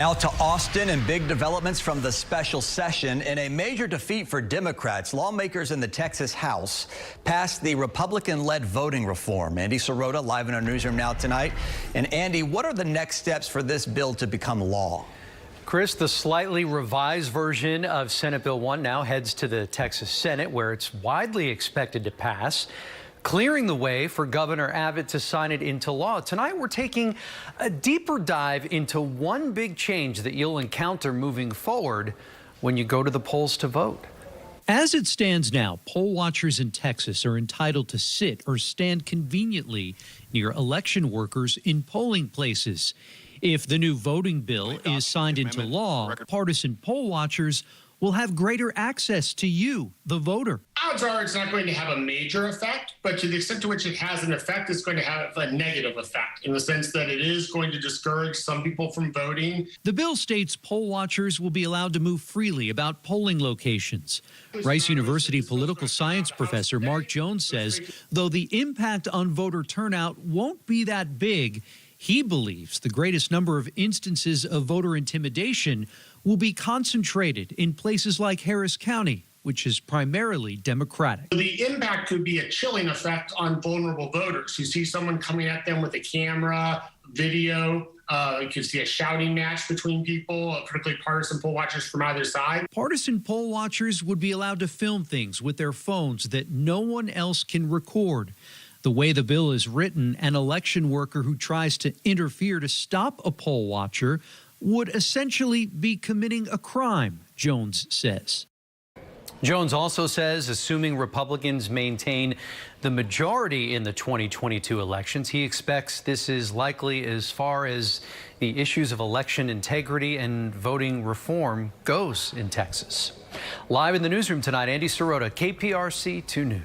Out to Austin and big developments from the special session. In a major defeat for Democrats, lawmakers in the Texas House passed the Republican-led voting reform. Andy Sirota live in our newsroom now tonight. And Andy, what are the next steps for this bill to become law? Chris, the slightly revised version of Senate Bill 1 now heads to the Texas Senate, where it's widely expected to pass, clearing the way for Governor Abbott to sign it into law. Tonight, we're taking a deeper dive into one big change that you'll encounter moving forward when you go to the polls to vote. As it stands now, poll watchers in Texas are entitled to sit or stand conveniently near election workers in polling places. If the new voting bill is signed into law, partisan poll watchers will have greater access to you, the voter. Odds are it's not going to have a major effect, but to the extent to which it has an effect, it's going to have a negative effect in the sense that it is going to discourage some people from voting. The bill states poll watchers will be allowed to move freely about polling locations. Rice University political science professor Mark Jones says, though the impact on voter turnout won't be that big, he believes the greatest number of instances of voter intimidation will be concentrated in places like Harris County, which is primarily Democratic. The impact could be a chilling effect on vulnerable voters. You see someone coming at them with a camera, video. You can see a shouting match between people, particularly partisan poll watchers from either side. Partisan poll watchers would be allowed to film things with their phones that no one else can record. The way the bill is written, an election worker who tries to interfere to stop a poll watcher would essentially be committing a crime, Jones says. Jones also says, assuming Republicans maintain the majority in the 2022 elections, he expects this is likely as far as the issues of election integrity and voting reform goes in Texas. Live in the newsroom tonight, Andy Sirota, KPRC 2 News.